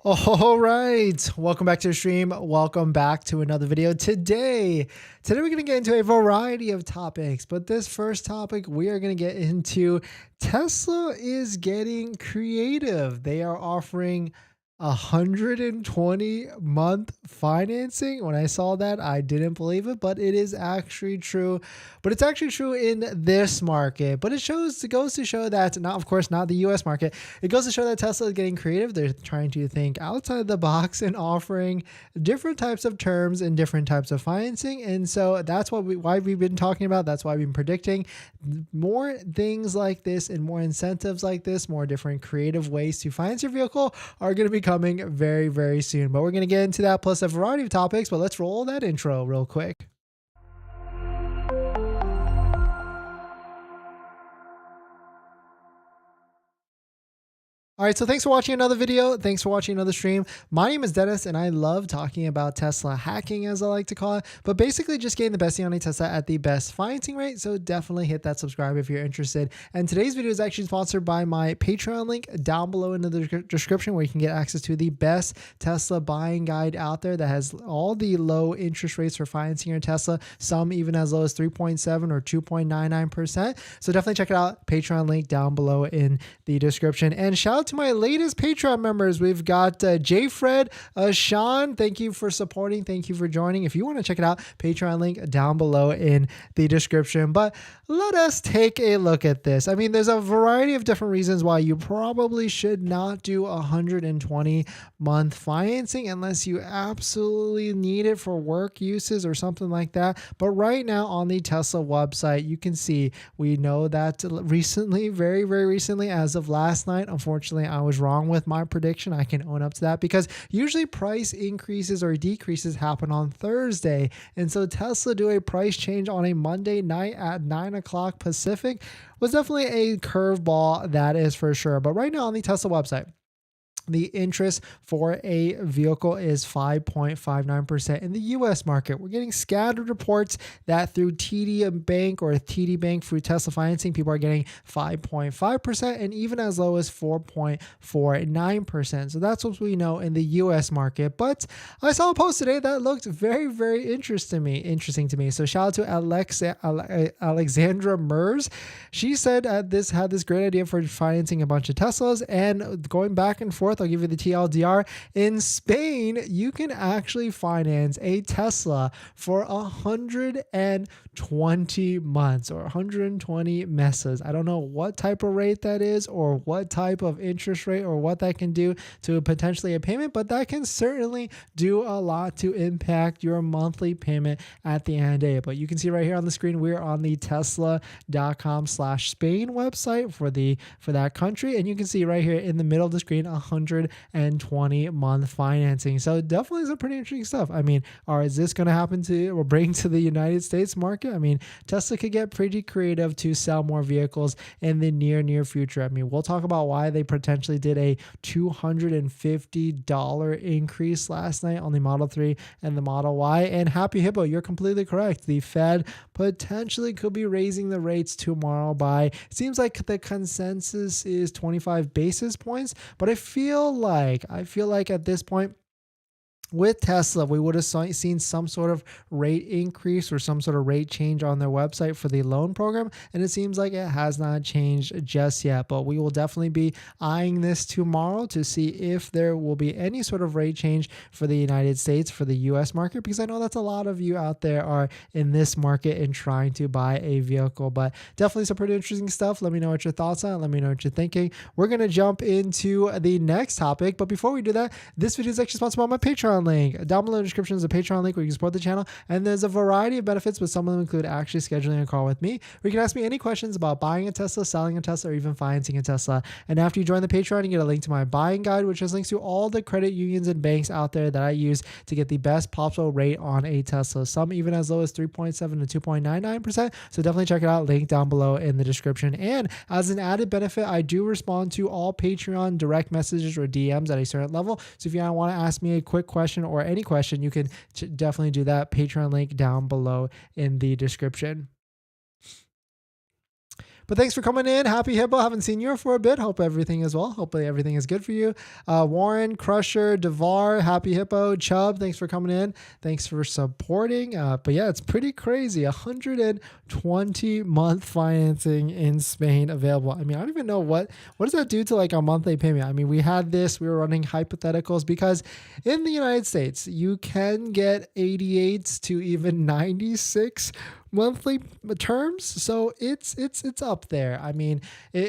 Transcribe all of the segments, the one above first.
All right, welcome back to the stream. Welcome back to another video. Today we're going to get into a variety of topics, but this first topic we are going to get into Tesla is getting creative. They are offering 120-month financing. When I saw that, I didn't believe it, but it is actually true. But it's actually true in this market. But it goes to show that, not of course not the US market. It goes to show that Tesla is getting creative. They're trying to think outside the box and offering different types of terms and different types of financing. And so that's why we've been talking about. That's why we've been predicting more things like this and more incentives like this, more different creative ways to finance your vehicle are going to be coming very, very soon. But we're going to get into that plus a variety of topics, but let's roll that intro real quick. All right, so thanks for watching another video. Thanks for watching another stream. My name is Dennis, and I love talking about Tesla hacking, as I like to call it, but basically just getting the best deal on a Tesla at the best financing rate. So definitely hit that subscribe if you're interested. And today's video is actually sponsored by my Patreon link down below in the description, where you can get access to the best Tesla buying guide out there that has all the low interest rates for financing your Tesla, some even as low as 3.7 or 2.99%. So definitely check it out. Patreon link down below in the description. And shout out to my latest Patreon members. We've got JFred, Sean. Thank you for supporting. Thank you for joining. If you want to check it out, Patreon link down below in the description. But let us take a look at this. I mean, there's a variety of different reasons why you probably should not do 120-month financing unless you absolutely need it for work uses or something like that. But right now on the Tesla website, you can see we know that recently, very, very recently, as of last night, unfortunately, I was wrong with my prediction. I can own up to that because usually price increases or decreases happen on Thursday. And so Tesla do a price change on a Monday night at 9 o'clock Pacific was definitely a curveball, that is for sure. But right now on the Tesla website, the interest for a vehicle is 5.59% in the US market. We're getting scattered reports that through TD Bank or TD Bank through Tesla financing, people are getting 5.5% and even as low as 4.49%. So that's what we know in the US market. But I saw a post today that looked very, very interesting to me. So shout out to Alexandra Mers. She said this had this great idea for financing a bunch of Teslas and going back and forth. I'll give you the TLDR. In Spain, you can actually finance a Tesla for 120 months or 120 meses. I don't know what type of rate that is or what type of interest rate or what that can do to potentially a payment, but that can certainly do a lot to impact your monthly payment at the end of the day. But you can see right here on the screen, we're on the tesla.com/Spain website for that country. And you can see right here in the middle of the screen, 120-month financing. So definitely some pretty interesting stuff. I mean, is this going to happen to or bring to the United States market? I mean, Tesla could get pretty creative to sell more vehicles in the near future. I mean, we'll talk about why they potentially did a $250 increase last night on the Model 3 and the Model Y. And Happy Hippo, you're completely correct. The Fed potentially could be raising the rates tomorrow by, it seems like the consensus is 25 basis points, but I feel like at this point with Tesla, we would have seen some sort of rate increase or some sort of rate change on their website for the loan program, and it seems like it has not changed just yet. But we will definitely be eyeing this tomorrow to see if there will be any sort of rate change for the United States, for the US market, because I know that's a lot of you out there are in this market and trying to buy a vehicle. But definitely some pretty interesting stuff. Let me know what your thoughts are. Let me know what you're thinking. We're going to jump into the next topic, but before we do that, this video is actually sponsored by my Patreon link. Down below in the description is a Patreon link where you can support the channel, and there's a variety of benefits, but some of them include actually scheduling a call with me where you can ask me any questions about buying a Tesla, selling a Tesla, or even financing a Tesla. And after you join the Patreon, you get a link to my buying guide, which has links to all the credit unions and banks out there that I use to get the best possible rate on a Tesla, some even as low as 3.7 to 2.99%. So definitely check it out. Link down below in the description. And as an added benefit, I do respond to all Patreon direct messages or DMs at a certain level. So if you want to ask me a quick question or any question, you can definitely do that. Patreon link down below in the description. But thanks for coming in. Happy Hippo. Haven't seen you for a bit. Hope everything is well. Hopefully everything is good for you. Warren, Crusher, Devar, Happy Hippo, Chubb, thanks for coming in. Thanks for supporting. But yeah, it's pretty crazy. 120-month financing in Spain available. I mean, I don't even know what does that do to like a monthly payment. I mean, we were running hypotheticals because in the United States, you can get 88 to even 96 monthly terms, so it's up there. I mean,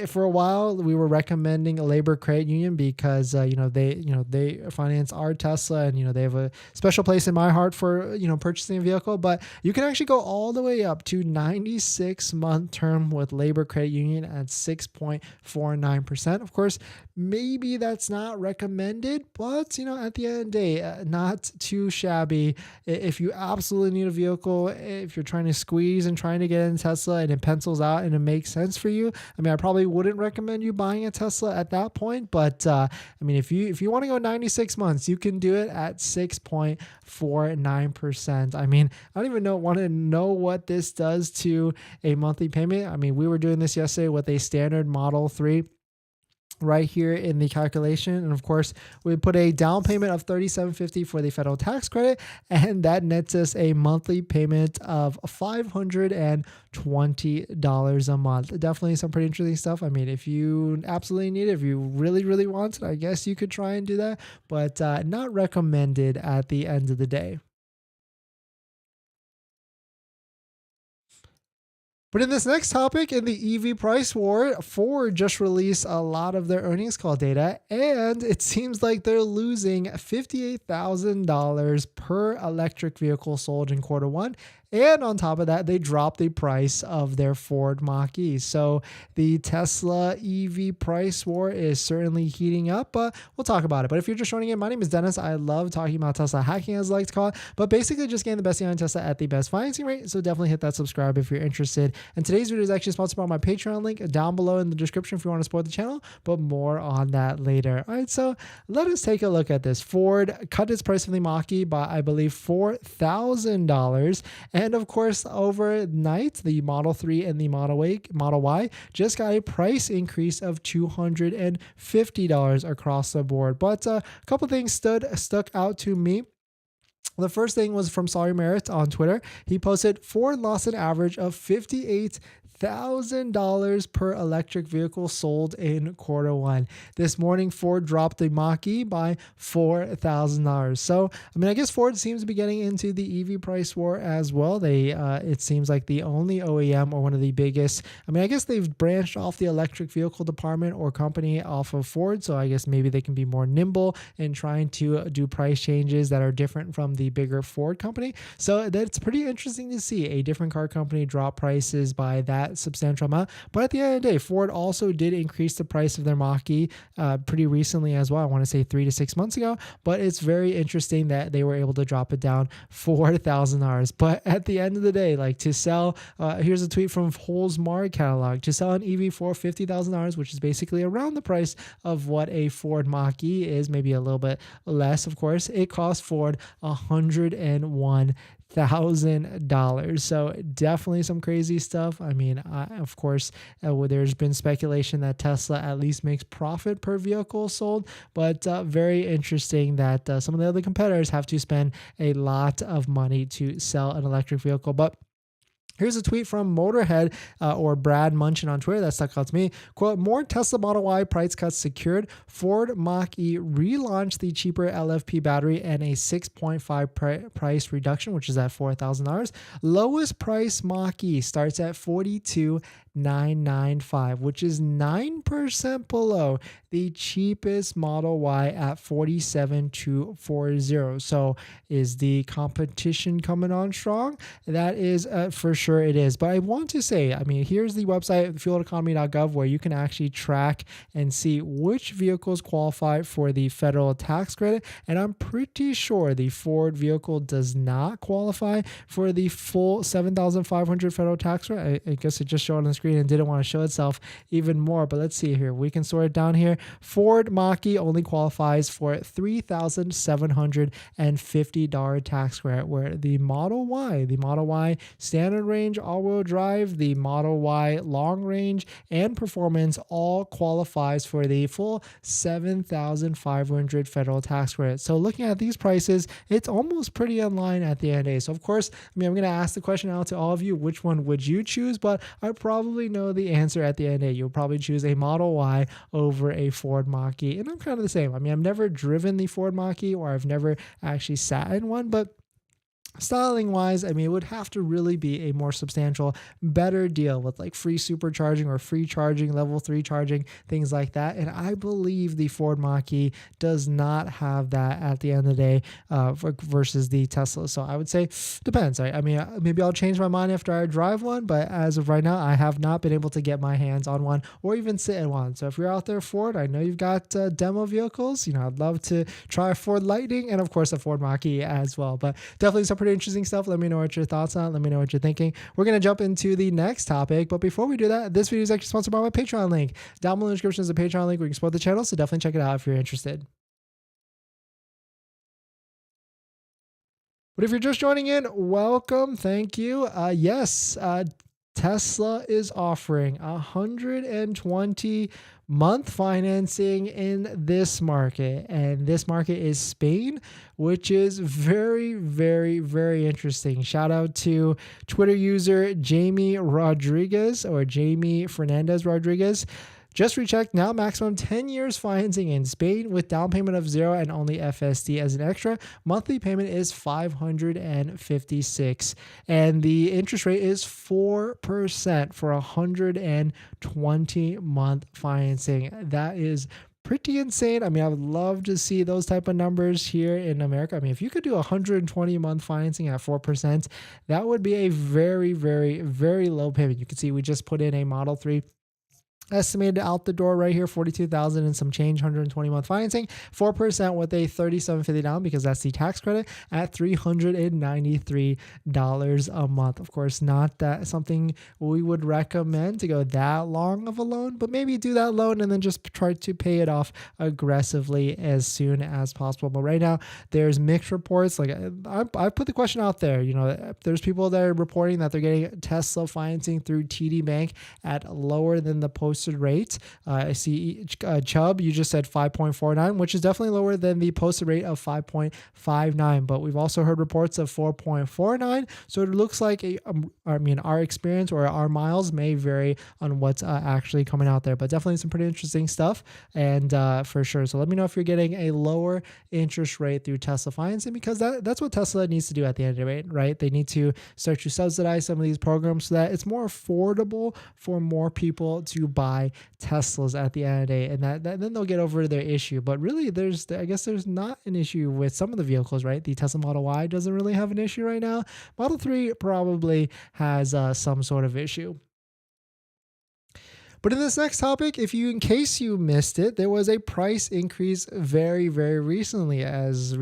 for a while we were recommending a labor credit union because they finance our Tesla, and they have a special place in my heart for purchasing a vehicle. But you can actually go all the way up to 96-month term with labor credit union at 6.49%. Of course, maybe that's not recommended, but at the end of the day, not too shabby. If you absolutely need a vehicle, if you're trying to squeeze and trying to get in Tesla and it pencils out and it makes sense for you, I mean, I probably wouldn't recommend you buying a Tesla at that point. But I mean, if you want to go 96 months, you can do it at 6.49%. I mean, I don't even want to know what this does to a monthly payment. I mean, we were doing this yesterday with a standard Model 3 right here in the calculation, and of course we put a down payment of $37.50 for the federal tax credit, and that nets us a monthly payment of $520 a month. Definitely some pretty interesting stuff. I mean, if you absolutely need it, if you really want it, I guess you could try and do that, but not recommended at the end of the day. But in this next topic, in the EV price war, Ford just released a lot of their earnings call data, and it seems like they're losing $58,000 per electric vehicle sold in Q1. And on top of that, they dropped the price of their Ford Mach-E. So the Tesla EV price war is certainly heating up, but we'll talk about it. But if you're just joining in, my name is Dennis. I love talking about Tesla hacking, as I like to call it, but basically just getting the best deal on Tesla at the best financing rate. So definitely hit that subscribe if you're interested. And today's video is actually sponsored by my Patreon link down below in the description if you want to support the channel, but more on that later. All right, so let us take a look at this. Ford cut its price of the Mach-E by, I believe, $4,000. And of course, overnight, the Model 3 and the Model Y just got a price increase of $250 across the board. But a couple things stuck out to me. The first thing was from Sorry Merritt on Twitter. He posted Ford lost an average of $58,000 per electric vehicle sold in Q1. This morning, Ford dropped the Mach-E by $4,000. So, I mean, I guess Ford seems to be getting into the EV price war as well. It seems like the only OEM or one of the biggest. I mean, I guess they've branched off the electric vehicle department or company off of Ford. So I guess maybe they can be more nimble in trying to do price changes that are different from the bigger Ford company. So that's pretty interesting to see a different car company drop prices by that substantial amount. But at the end of the day, Ford also did increase the price of their Mach-E pretty recently as well. I want to say 3 to 6 months ago, but it's very interesting that they were able to drop it down $4,000. But at the end of the day, like to sell, here's a tweet from Holzmar Catalog, to sell an EV for $50,000, which is basically around the price of what a Ford Mach-E is, maybe a little bit less, of course. It cost Ford $101,000. So definitely some crazy stuff. I mean, of course, there's been speculation that Tesla at least makes profit per vehicle sold, but very interesting that some of the other competitors have to spend a lot of money to sell an electric vehicle. But here's a tweet from Motorhead or Brad Munchin on Twitter that stuck out to me. Quote, more Tesla Model Y price cuts secured. Ford Mach-E relaunched the cheaper LFP battery and a 6.5 price reduction, which is at $4,000. Lowest price Mach-E starts at $42,995, which is 9% below the cheapest Model Y at $47,240. So is the competition coming on strong? That is for sure it is. But I want to say, I mean, here's the website, fueleconomy.gov, where you can actually track and see which vehicles qualify for the federal tax credit. And I'm pretty sure the Ford vehicle does not qualify for the full $7,500 federal tax credit. I guess it just showed on the screen and didn't want to show itself even more. But let's see here. We can sort it down here. Ford Mach-E only qualifies for $3,750 tax credit, where the Model Y standard range range all-wheel drive, the Model Y long range, and performance all qualifies for the full $7,500 federal tax credit. So looking at these prices, it's almost pretty in line at the end of the day. So of course, I'm going to ask the question out to all of you, which one would you choose? But I probably know the answer at the end of the day. You'll probably choose a Model Y over a Ford Mach-E. And I'm kind of the same. I've never driven the Ford Mach-E, or I've never actually sat in one, but styling wise, it would have to really be a more substantial, better deal with like free supercharging or free charging, level 3 charging, things like that. And I believe the Ford Mach-E does not have that at the end of the day versus the Tesla. So I would say depends. Maybe I'll change my mind after I drive one, but as of right now, I have not been able to get my hands on one or even sit in one. So if you're out there, Ford, I know you've got demo vehicles. I'd love to try a Ford Lightning and of course a Ford Mach-E as well. But definitely some pretty interesting stuff. Let me know what your thoughts on. Let me know what you're thinking. We're going to jump into the next topic, but before we do that, this video is actually sponsored by my Patreon link. Down below in the description is a Patreon link where you can support the channel, so definitely check it out if you're interested. But if you're just joining in, welcome. Thank you. Yes, Tesla is offering 120-month financing in this market, and this market is Spain, which is very, very, very interesting. Shout out to Twitter user Jamie Rodriguez, or Jamie Fernandez Rodriguez. Just rechecked, now maximum 10 years financing in Spain with down payment of 0 and only FSD as an extra. Monthly payment is $556 and the interest rate is 4% for 120-month financing. That is pretty insane. I would love to see those type of numbers here in America. If you could do 120-month financing at 4%, that would be a very, very, very low payment. You can see we just put in a Model 3 estimated out the door right here, $42,000 and some change, 120-month financing, 4% with a $3,750 down because that's the tax credit at $393 a month. Of course, not that something we would recommend to go that long of a loan, but maybe do that loan and then just try to pay it off aggressively as soon as possible. But right now, there's mixed reports. Like I put the question out there. There's people that are reporting that they're getting Tesla financing through TD Bank at lower than the posted rate. I see Chubb, you just said 5.49, which is definitely lower than the posted rate of 5.59, but we've also heard reports of 4.49. So it looks like our experience or our miles may vary on what's actually coming out there, but definitely some pretty interesting stuff and for sure. So let me know if you're getting a lower interest rate through Tesla financing, because that's what Tesla needs to do at the end of the day, right? They need to start to subsidize some of these programs so that it's more affordable for more people to buy Teslas at the end of the day, and that then they'll get over their issue. But really, I guess there's not an issue with some of the vehicles, right? The Tesla Model Y doesn't really have an issue right now. Model 3 probably has some sort of issue. But in this next topic, in case you missed it, there was a price increase very, very recently as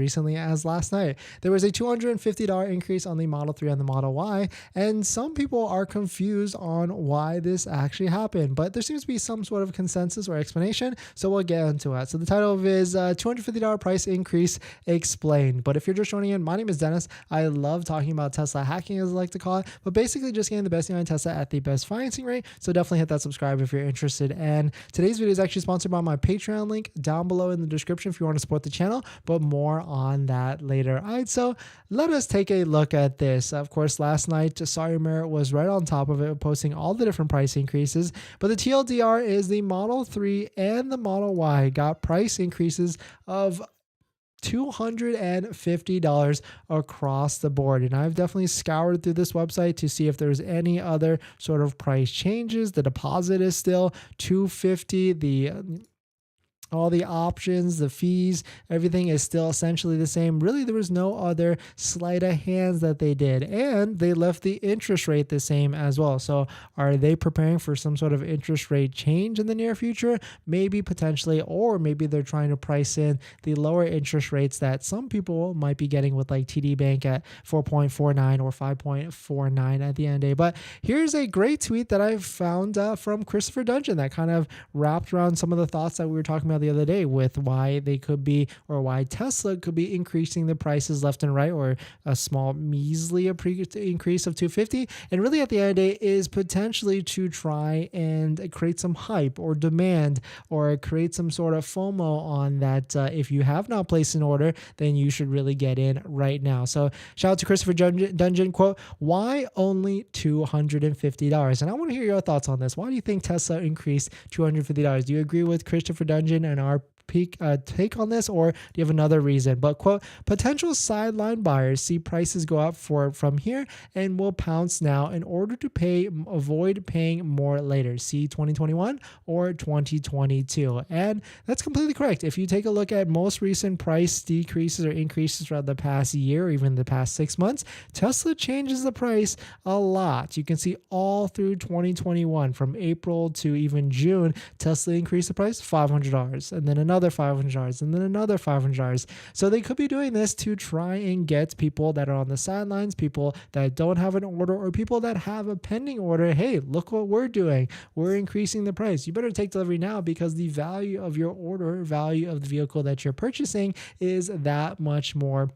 last night. There was a $250 increase on the Model 3 and the Model Y, and some people are confused on why this actually happened, but there seems to be some sort of consensus or explanation, so we'll get into it. So the title of it is $250 price increase explained. But if you're just joining in, my name is Dennis. I love talking about Tesla hacking, as I like to call it, but basically just getting the best deal on Tesla at the best financing rate. So definitely hit that subscribe if you're interested. And today's video is actually sponsored by my Patreon link down below in the description if you want to support the channel, but more on that later. All right, so let us take a look at this. Of course, last night, Sorry Merit was right on top of it, posting all the different price increases, but the TLDR is the Model 3 and the Model Y got price increases of $250 across the board. And I've definitely scoured through this website to see if there's any other sort of price changes. The deposit is still $250. All the options, the fees, everything is still essentially the same. Really, there was no other sleight of hands that they did. And they left the interest rate the same as well. So are they preparing for some sort of interest rate change in the near future? Maybe, potentially, or maybe they're trying to price in the lower interest rates that some people might be getting with like TD Bank at 4.49 or 5.49 at the end of the day. But here's a great tweet that I found from Christopher Dungeon that kind of wrapped around some of the thoughts that we were talking about out the other day with why they could be, or why Tesla could be increasing the prices left and right, or a small measly increase of 250. And really at the end of the day is potentially to try and create some hype or demand, or create some sort of FOMO on that. If you have not placed an order, then you should really get in right now. So shout out to Christopher Dungeon, quote, why only $250? And I want to hear your thoughts on this. Why do you think Tesla increased $250? Do you agree with Christopher Dungeon and our take on this, or do you have another reason? But quote, potential sideline buyers see prices go up from here and will pounce now in order to avoid paying more later. See 2021 or 2022. And that's completely correct. If you take a look at most recent price decreases or increases throughout the past year or even the past 6 months, Tesla changes the price a lot. You can see all through 2021 from April to even June, Tesla increased the price $500, and then another $500, and then another $500. So they could be doing this to try and get people that are on the sidelines, people that don't have an order, or people that have a pending order. Hey, look what we're doing. We're increasing the price. You better take delivery now, because the value of your order, value of the vehicle that you're purchasing, is that much more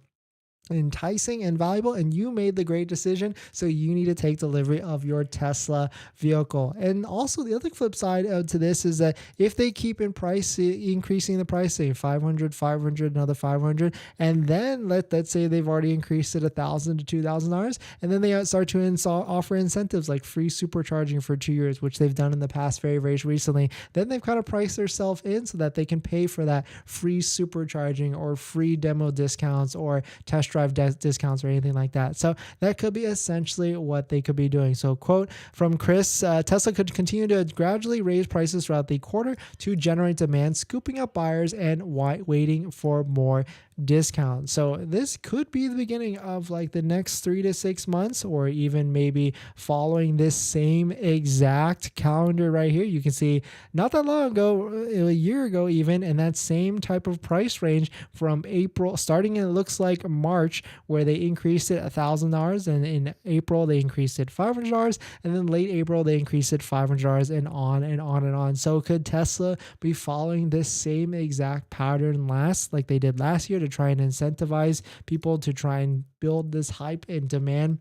enticing and valuable, and you made the great decision, so you need to take delivery of your Tesla vehicle. And also the other flip side to this is that if they keep increasing the price, say 500, another 500, and then let's say they've already increased it $1,000 to $2,000, and then they start to offer incentives like free supercharging for 2 years, which they've done in the past very recently, then they've kind of priced themselves in so that they can pay for that free supercharging or free demo discounts or test drive discounts or anything like that. So that could be essentially what they could be doing. So quote from Chris, Tesla could continue to gradually raise prices throughout the quarter to generate demand, scooping up buyers and waiting for more discounts. So this could be the beginning of like the next 3 to 6 months, or even maybe following this same exact calendar right here. You can see not that long ago, a year ago even, in that same type of price range from April, starting in, it looks like March, where they increased it $1,000, and in April they increased it $500, and then late April they increased it $500, and on and on and on. So could Tesla be following this same exact pattern like they did last year, to try and incentivize people to try and build this hype and demand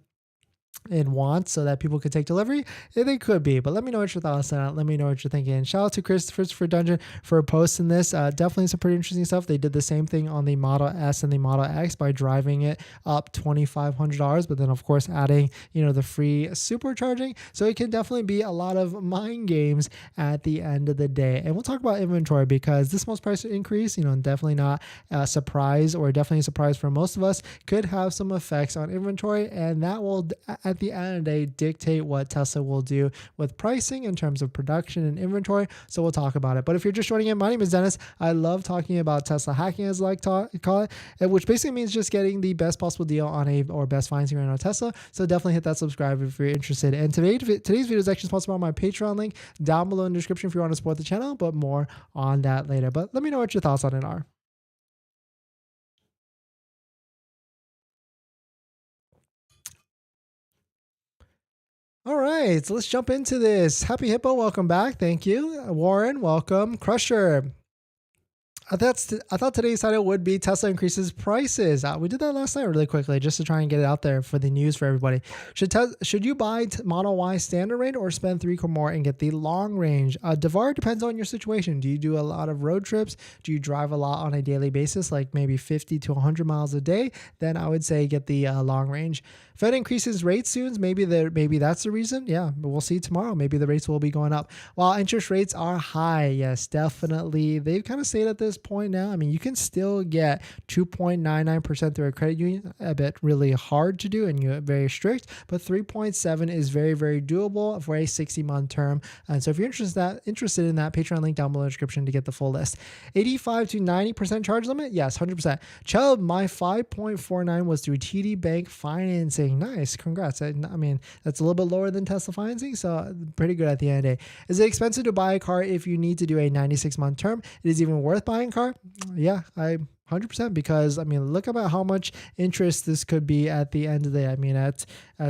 and want so that people could take delivery? Yeah, they could be, but let me know what your thoughts on it. Let me know what you're thinking. Shout out to Christopher Dungeon for posting this. Definitely some pretty interesting stuff. They did the same thing on the Model S and the Model X by driving it up $2,500, but then of course adding, the free supercharging. So it can definitely be a lot of mind games at the end of the day. And we'll talk about inventory, because this most price increase, definitely not a surprise, or definitely a surprise for most of us, could have some effects on inventory, and that will at the end of the day dictate what Tesla will do with pricing in terms of production and inventory. So we'll talk about it. But if you're just joining in, my name is Dennis. I love talking about Tesla hacking, as I like to call it, which basically means just getting the best possible deal on or best financing right on Tesla. So definitely hit that subscribe if you're interested. And today's video is actually sponsored by my Patreon link down below in the description if you want to support the channel, but more on that later. But let me know what your thoughts on it are. All right, so let's jump into this. Happy Hippo, welcome back. Thank you. Warren, welcome. Crusher, I thought today's title would be Tesla increases prices. We did that last night really quickly just to try and get it out there for the news for everybody. Should you buy Model Y standard range or spend $3,000 more and get the long range? Devar, depends on your situation. Do you do a lot of road trips? Do you drive a lot on a daily basis, like maybe 50 to 100 miles a day? Then I would say get the long range. Fed increases rates soon. Maybe that's the reason. Yeah, but we'll see tomorrow. Maybe the rates will be going up. While interest rates are high, yes, definitely. They've kind of stayed at this point now. I mean, you can still get 2.99% through a credit union. A bit really hard to do and you're very strict, but 3.7 is very doable for a 60-month term. And so if you're interested in that, Patreon link down below in the description to get the full list. 85 to 90% charge limit? Yes, 100%. Chubb, my 5.49 was through TD Bank financing. Nice, congrats. I mean, that's a little bit lower than Tesla financing, so pretty good at the end of the day. Is it expensive to buy a car if you need to do a 96-month term? It is even worth buying a car? Yeah, 100%, because I mean, look about how much interest this could be at the end of the day. I mean, at I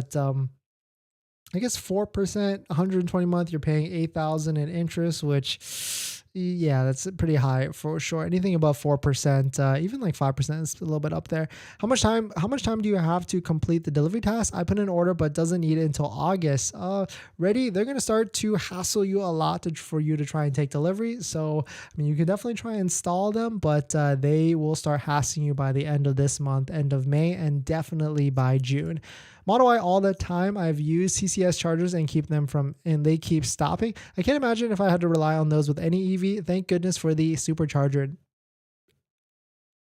guess 4%, 120 month, you're paying $8,000 in interest, which Yeah, that's pretty high for sure. Anything above 4%, even like 5% is a little bit up there. How much time do you have to complete the delivery task? I put in an order, but doesn't need it until August. Ready? They're gonna start to hassle you a lot for you to try and take delivery. So I mean, you can definitely try and install them, but they will start hassling you by the end of this month, end of May, and definitely by June. Model Y all the time. I've used CCS chargers and they keep stopping. I can't imagine if I had to rely on those with any EV. Thank goodness for the supercharger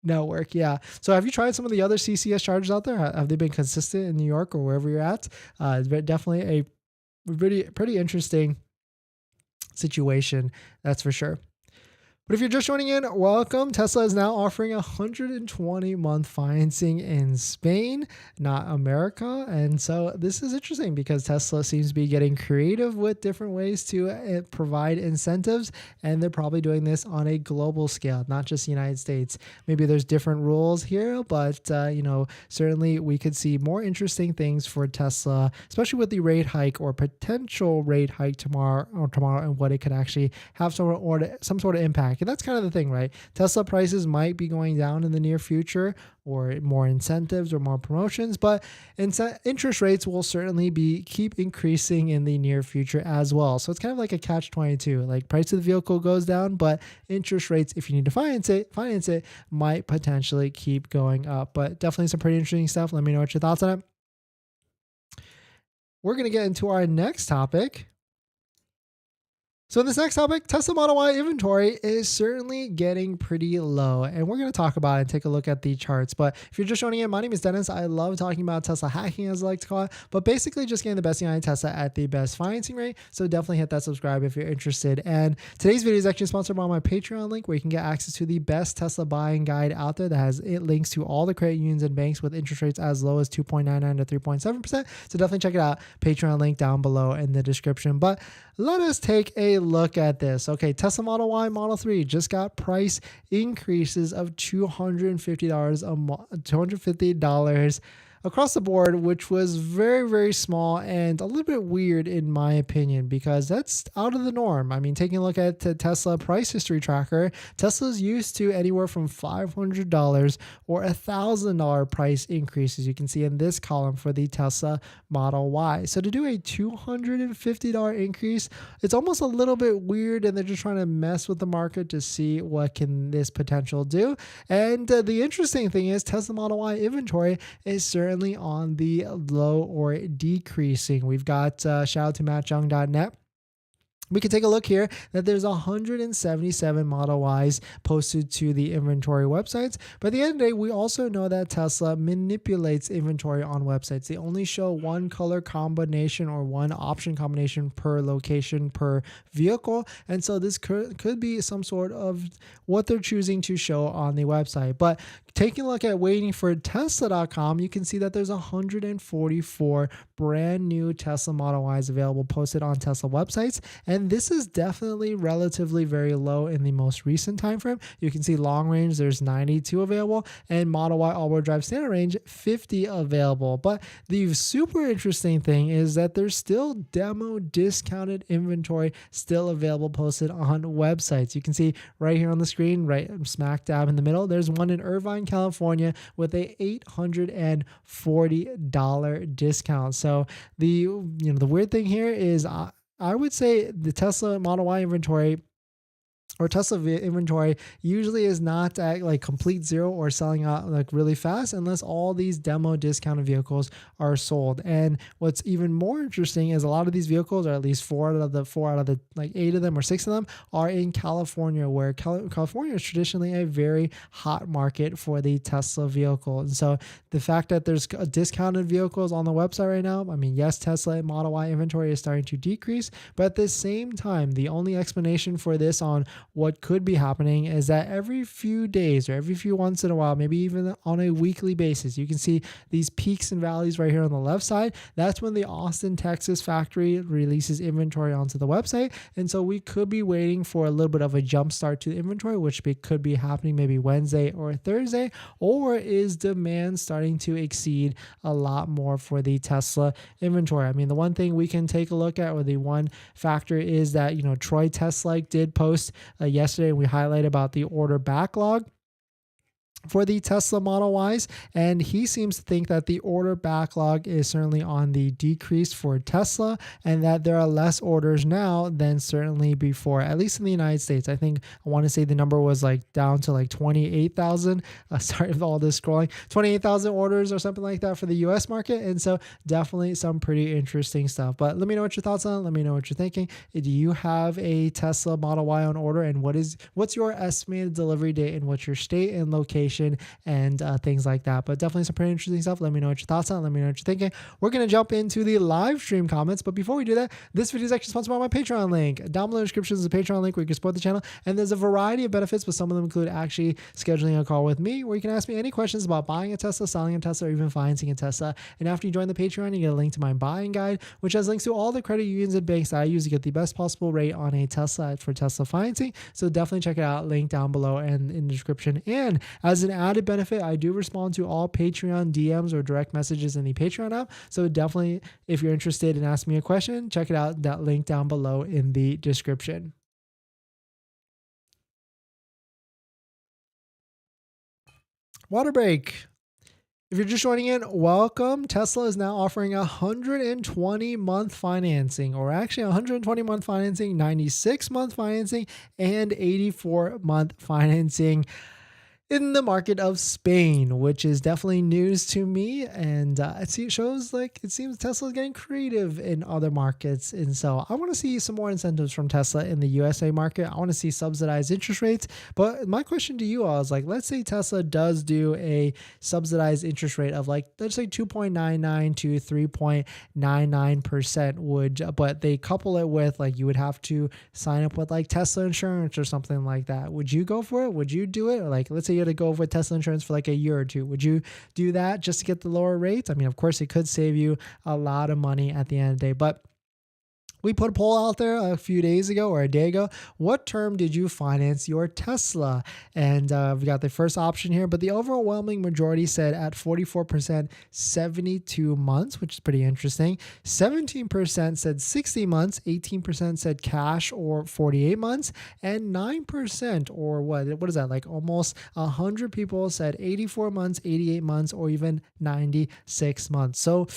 network. Yeah. So have you tried some of the other CCS chargers out there? Have they been consistent in New York or wherever you're at? It's definitely a pretty interesting situation. That's for sure. But if you're just joining in, welcome. Tesla is now offering 120-month financing in Spain, not America. And so this is interesting because Tesla seems to be getting creative with different ways to provide incentives. And they're probably doing this on a global scale, not just the United States. Maybe there's different rules here, but certainly we could see more interesting things for Tesla, especially with the rate hike or potential rate hike tomorrow, and what it could actually have some sort of impact. And that's kind of the thing, right? Tesla prices might be going down in the near future, or more incentives or more promotions, but interest rates will certainly keep increasing in the near future as well. So it's kind of like a catch-22. Like, price of the vehicle goes down, but interest rates, if you need to finance it, might potentially keep going up. But definitely some pretty interesting stuff. Let me know what your thoughts on it. We're going to get into our next topic. So in this next topic, Tesla Model Y inventory is certainly getting pretty low, and we're going to talk about it and take a look at the charts. But if you're just joining in, my name is Dennis. I love talking about Tesla hacking, as I like to call it, but basically just getting the best deal on Tesla at the best financing rate. So definitely hit that subscribe if you're interested. And today's video is actually sponsored by my Patreon link, where you can get access to the best Tesla buying guide out there that has links to all the credit unions and banks with interest rates as low as 2.99 to 3.7%. So definitely check it out. Patreon link down below in the description. But let us take a look at this. Okay, Tesla Model Y, Model 3 just got price increases of $250 a month, $250 across the board, which was very, very small and a little bit weird in my opinion, because that's out of the norm. I mean, taking a look at the Tesla price history tracker, Tesla's used to anywhere from $500 or $1,000 price increases. You can see in this column for the Tesla Model Y. So to do a $250 increase, it's almost a little bit weird, and they're just trying to mess with the market to see what can this potential do. And the interesting thing is Tesla Model Y inventory is certainly on the low or decreasing. We've got shout out to mattjung.net. We can take a look here that there's 177 Model Ys posted to the inventory websites. But at the end of the day, we also know that Tesla manipulates inventory on websites. They only show one color combination or one option combination per location per vehicle. And so this could be some sort of what they're choosing to show on the website. But taking a look at waiting for Tesla.com, you can see that there's 144 brand new Tesla Model Ys available posted on Tesla websites. And this is definitely relatively very low in the most recent time frame. You can see long range, there's 92 available, and Model Y all-wheel drive standard range, 50 available. But the super interesting thing is that there's still demo discounted inventory still available posted on websites. You can see right here on the screen, right smack dab in the middle, there's one in Irvine, California with a $840 discount. So the weird thing here is I would say the Tesla Model Y inventory or Tesla inventory usually is not at like complete zero or selling out like really fast unless all these demo discounted vehicles are sold. And what's even more interesting is a lot of these vehicles, or at least four out of the like 8 of them or 6 of them, are in California, where California is traditionally a very hot market for the Tesla vehicle. And so the fact that there's discounted vehicles on the website right now, I mean, yes, Tesla Model Y inventory is starting to decrease, but at the same time, the only explanation for this on what could be happening is that every few days or every few once in a while, maybe even on a weekly basis, you can see these peaks and valleys right here on the left side. That's when the Austin, Texas factory releases inventory onto the website. And so we could be waiting for a little bit of a jump start to the inventory, which could be happening maybe Wednesday or Thursday. Or is demand starting to exceed a lot more for the Tesla inventory? I mean, the one thing we can take a look at, or the one factor, is that, Troy Tesla did post yesterday, and we highlighted about the order backlog for the Tesla Model Ys, and he seems to think that the order backlog is certainly on the decrease for Tesla, and that there are less orders now than certainly before, at least in the United States. I think I want to say the number was like down to like 28,000. Sorry with all this scrolling, 28,000 orders or something like that for the US market. And so definitely some pretty interesting stuff. But let me know what your thoughts on it. Let me know what you're thinking. Do you have a Tesla Model Y on order, and what's your estimated delivery date, and what's your state and location and things like that? But definitely some pretty interesting stuff. Let me know what your thoughts on it. Let me know what you're thinking. We're going to jump into the live stream comments, but before we do that, this video is actually sponsored by my Patreon link. Down below in the description is a Patreon link where you can support the channel, and there's a variety of benefits, but some of them include actually scheduling a call with me where you can ask me any questions about buying a Tesla, selling a Tesla, or even financing a Tesla. And after you join the Patreon, you get a link to my buying guide, which has links to all the credit unions and banks that I use to get the best possible rate on a Tesla for Tesla financing. So definitely check it out. Link down below and in the description. And as an added benefit, I do respond to all Patreon DMs or direct messages in the Patreon app. So definitely, if you're interested in asking me a question, check it out. That link down below in the description. Water break. If you're just joining in, welcome. Tesla is now offering 120-month financing, or actually 120-month financing, 96-month financing, and 84-month financing in the market of Spain, which is definitely news to me. And it shows like it seems Tesla is getting creative in other markets. And so I want to see some more incentives from Tesla in the USA market. I want to see subsidized interest rates. But my question to you all is like, let's say Tesla does do a subsidized interest rate of like, let's say 2.99 to 3.99%, but they couple it with like, you would have to sign up with like Tesla insurance or something like that. Would you go for it? Would you do it? Or like, let's say you had to go with Tesla insurance for like a year or two. Would you do that just to get the lower rates? I mean, of course, it could save you a lot of money at the end of the day, but we put a poll out there a few days ago or a day ago. What term did you finance your Tesla? And we got the first option here, but the overwhelming majority said at 44%, 72 months, which is pretty interesting. 17% said 60 months, 18% said cash or 48 months, and 9% or what is that? Like almost 100 people said 84 months, 88 months, or even 96 months. So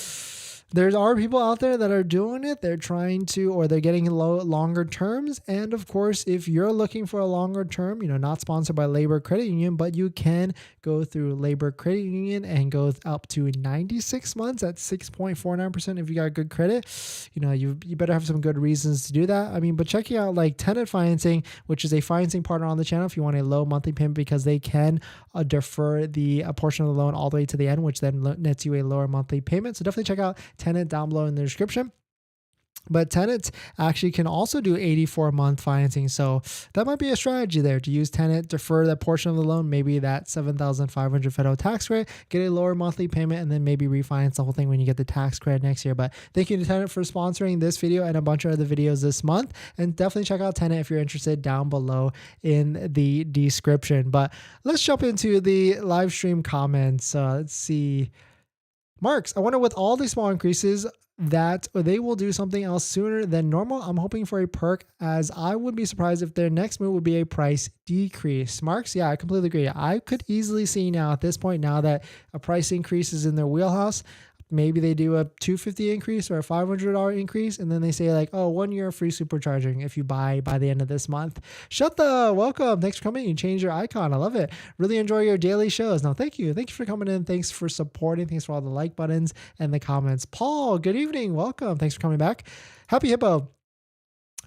there are people out there that are doing it. They're trying to, or they're getting longer terms. And of course, if you're looking for a longer term, not sponsored by Labor Credit Union, but you can go through Labor Credit Union and go up to 96 months at 6.49% if you got good credit. You better have some good reasons to do that. I mean, but checking out like Tenet Financing, which is a financing partner on the channel, if you want a low monthly payment, because they can defer a portion of the loan all the way to the end, which then nets you a lower monthly payment. So definitely check out Tenet down below in the description. But Tenet actually can also do 84-month financing. So that might be a strategy there to use Tenet, defer that portion of the loan, maybe that $7,500 federal tax credit, get a lower monthly payment, and then maybe refinance the whole thing when you get the tax credit next year. But thank you to Tenet for sponsoring this video and a bunch of other videos this month. And definitely check out Tenet if you're interested down below in the description. But let's jump into the live stream comments. Let's see. Marks, I wonder with all these small increases that they will do something else sooner than normal. I'm hoping for a perk, as I would be surprised if their next move would be a price decrease. Marks, yeah, I completely agree. I could easily see now at this point, now that a price increase is in their wheelhouse, maybe they do a $250 increase or a $500 increase, and then they say like, oh, 1 year free supercharging if you buy by the end of this month. Shutta, welcome. Thanks for coming. You changed your icon. I love it. Really enjoy your daily shows. No, thank you. Thanks for coming in. Thanks for supporting. Thanks for all the like buttons and the comments. Paul, good evening. Welcome. Thanks for coming back. Happy Hippo.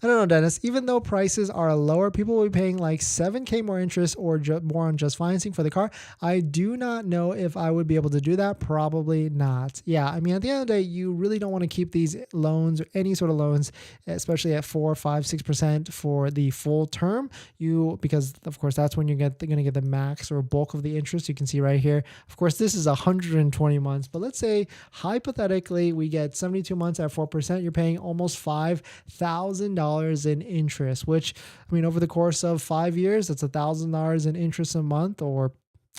I don't know, Dennis. Even though prices are lower, people will be paying like $7,000 more interest or more on just financing for the car. I do not know if I would be able to do that. Probably not. Yeah, I mean, at the end of the day, you really don't want to keep these loans or any sort of loans, especially at 4, 5, 6% for the full term. Because of course that's when you're going to get the max or bulk of the interest. You can see right here. Of course, this is 120 months, but let's say hypothetically we get 72 months at 4%. You're paying almost $5,000 in interest, which, I mean, over the course of 5 years, that's $1,000 in interest a month, or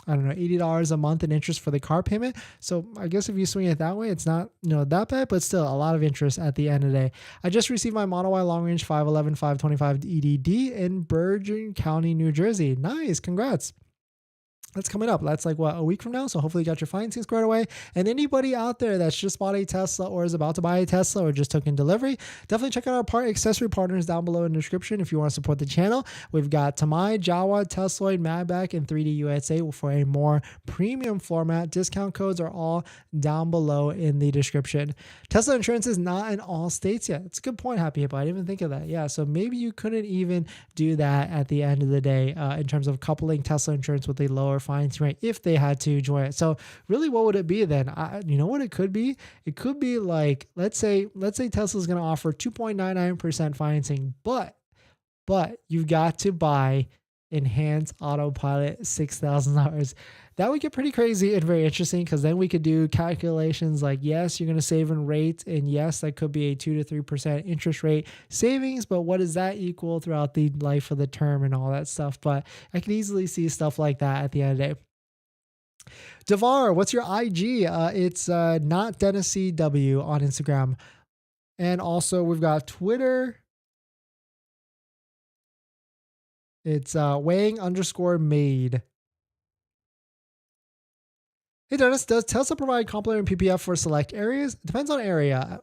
I don't know, $80 a month in interest for the car payment. So I guess if you swing it that way, it's not, that bad, but still a lot of interest at the end of the day. I just received my Model Y long range 511 525 EDD in Bergen County, New Jersey. Nice. Congrats. That's coming up. That's like what, a week from now. So hopefully you got your financing squared away. And anybody out there that's just bought a Tesla or is about to buy a Tesla or just took in delivery, definitely check out our part accessory partners down below in the description if you want to support the channel. We've got Tamai, Jawa, Tesla, MAGBAK, and 3D USA for a more premium floor mat. Discount codes are all down below in the description. Tesla insurance is not in all states yet. It's a good point, Happy Hippo. I didn't even think of that. Yeah, so maybe you couldn't even do that at the end of the day in terms of coupling Tesla insurance with a lower financing rate if they had to join it. So really, what would it be then? You know what it could be? It could be like, let's say Tesla's going to offer 2.99% financing, but you've got to buy enhanced autopilot $6,000. That would get pretty crazy and very interesting, because then we could do calculations like, yes, you're going to save in rate, and yes, that could be a 2 to 3% interest rate savings, but what does that equal throughout the life of the term and all that stuff? But I can easily see stuff like that at the end of the day. Devar, what's your IG? It's not Dennis CW on Instagram. And also we've got Twitter. It's weighing_made. Hey Dennis, does Tesla provide complimentary PPF for select areas? It depends on area.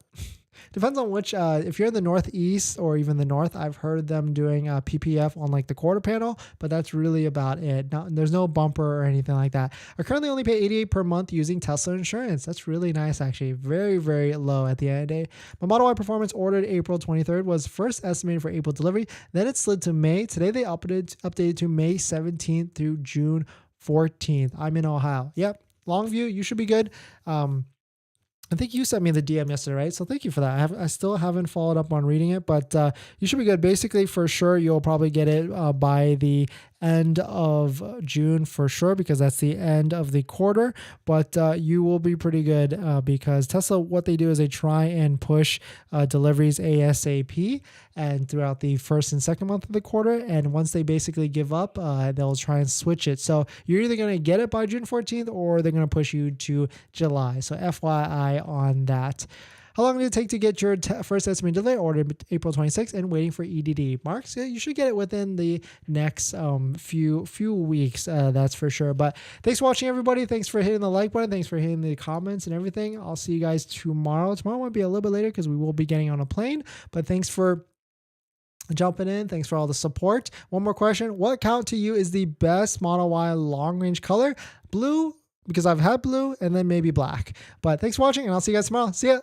Depends on which, if you're in the Northeast or even the North, I've heard them doing PPF on like the quarter panel, but that's really about it. There's no bumper or anything like that. I currently only pay $88 per month using Tesla insurance. That's really nice, actually. Very, very low at the end of the day. My Model Y Performance ordered April 23rd was first estimated for April delivery. Then it slid to May. Today they updated to May 17th through June 14th. I'm in Ohio. Yep. Longview, you should be good. I think you sent me the DM yesterday, right? So thank you for that. I still haven't followed up on reading it, but you should be good. Basically, for sure, you'll probably get it by the end of June for sure, because that's the end of the quarter. But you will be pretty good because Tesla, what they do is they try and push deliveries ASAP and throughout the first and second month of the quarter. And once they basically give up, they'll try and switch it. So you're either going to get it by June 14th or they're going to push you to July. So FYI on that. How long did it take to get your first estimated delivery? Ordered April 26th and waiting for EDD. Marks, yeah, you should get it within the next few weeks, that's for sure. But thanks for watching, everybody. Thanks for hitting the like button. Thanks for hitting the comments and everything. I'll see you guys tomorrow. Tomorrow might be a little bit later because we will be getting on a plane. But thanks for jumping in. Thanks for all the support. One more question. What count to you is the best Model Y long range color? Blue, because I've had blue, and then maybe black. But thanks for watching, and I'll see you guys tomorrow. See ya.